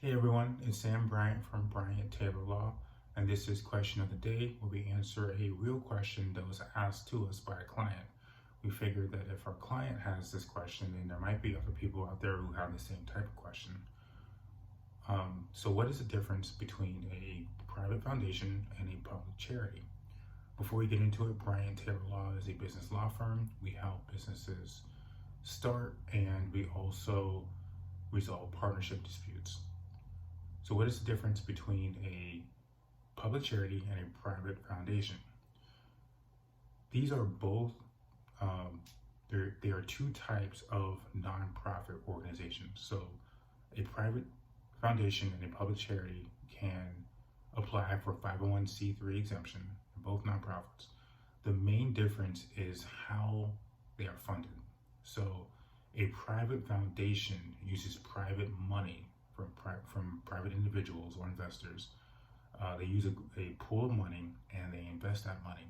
Hey everyone, it's Sam Bryant from Bryant Taylor Law, and this is Question of the Day, where we answer a real question that was asked to us by a client. We figured that if our client has this question, then there might be other people out there who have the same type of question. So what is the difference between a private foundation and a public charity? Before we get into it, Bryant Taylor Law is a business law firm. We help businesses start, and we also resolve partnership disputes. So what is the difference between a public charity and a private foundation? These are both, they are two types of nonprofit organizations. So a private foundation and a public charity can apply for 501c3 exemption, both nonprofits. The main difference is how they are funded. So a private foundation uses private money from private individuals or investors. They use a pool of money and they invest that money,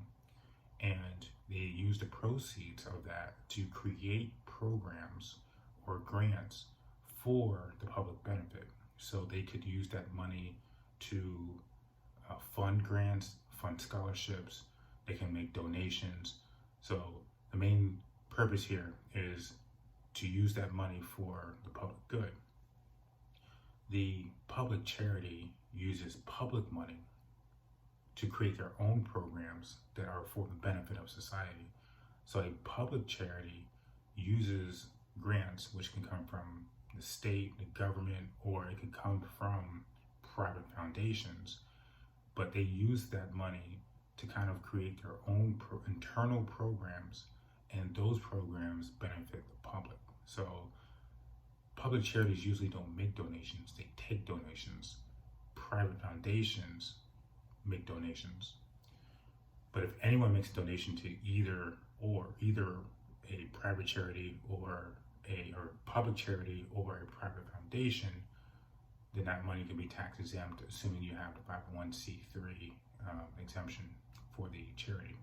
and they use the proceeds of that to create programs or grants for the public benefit. So they could use that money to fund grants, fund scholarships, they can make donations. So the main purpose here is to use that money for the public good. The public charity uses public money to create their own programs that are for the benefit of society. So a public charity uses grants, which can come from the state, the government, or it can come from private foundations, but they use that money to kind of create their own internal programs, and those programs benefit the public. So public charities usually don't make donations, they take donations. Private foundations make donations. But if anyone makes a donation to either a private charity or public charity or a private foundation, then that money can be tax exempt, assuming you have the 501c3 exemption for the charity.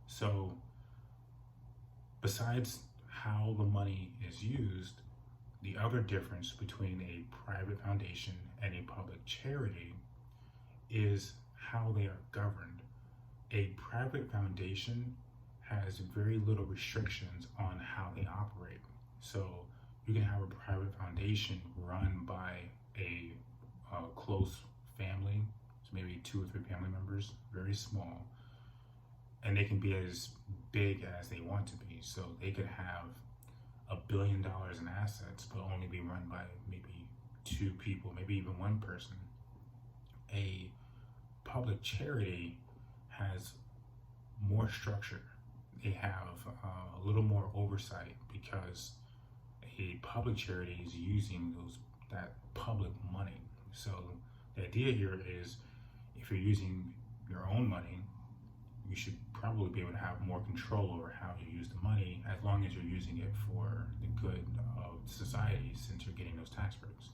So besides how the money is used, the other difference between a private foundation and a public charity is how they are governed. A private foundation has very little restrictions on how they operate. So you can have a private foundation run by a close family, so maybe 2 or 3 family members, very small, and they can be as big as they want to be. So they could have $1 billion in assets, but only be run by maybe 2 people, maybe even 1 person. A public charity has more structure. They have a little more oversight because a public charity is using that public money. So the idea here is, if you're using your own money, you should probably be able to have more control over how you use the money, as long as you're using it for the good of society, since you're getting those tax breaks.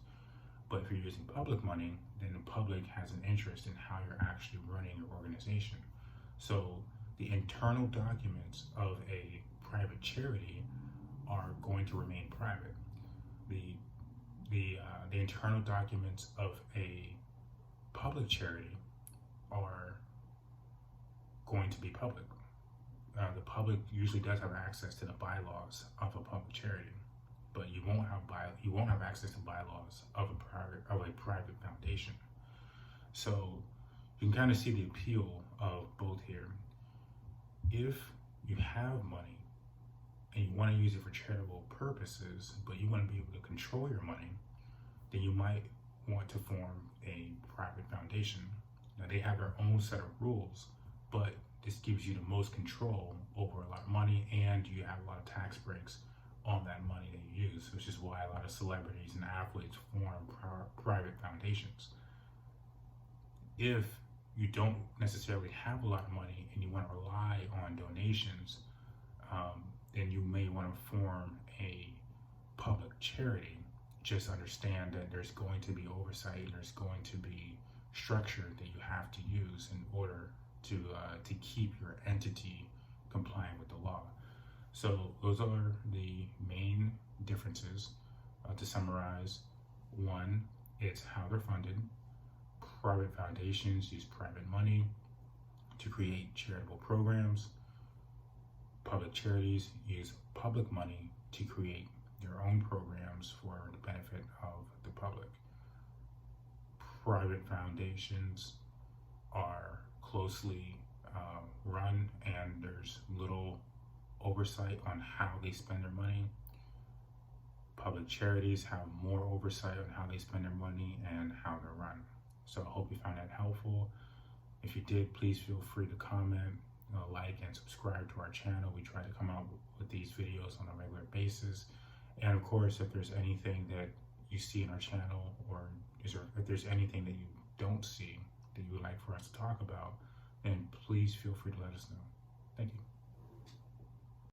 But if you're using public money, then the public has an interest in how you're actually running your organization. So the internal documents of a private charity are going to remain private. The internal documents of a public charity are going to be public. The public usually does have access to the bylaws of a public charity, but you won't have access to bylaws of a private foundation. So you can kind of see the appeal of both here. If you have money and you want to use it for charitable purposes, but you want to be able to control your money, then you might want to form a private foundation. Now they have their own set of rules, but this gives you the most control over a lot of money, and you have a lot of tax breaks on that money that you use, which is why a lot of celebrities and athletes form private foundations. If you don't necessarily have a lot of money and you want to rely on donations, then you may want to form a public charity. Just understand that there's going to be oversight, and there's going to be structure that you have to use in order to keep your entity compliant with the law. So those are the main differences. To summarize, 1, it's how they're funded. Private foundations use private money to create charitable programs. Public charities use public money to create their own programs for the benefit of the public. Private foundations are closely run, and there's little oversight on how they spend their money. Public charities have more oversight on how they spend their money and how they're run. So I hope you found that helpful. If you did, please feel free to comment, like, and subscribe to our channel. We try to come out with these videos on a regular basis. And of course, if there's anything that you see in our channel, or if there's anything that you don't see that you would like for us to talk about, then please feel free to let us know. Thank you.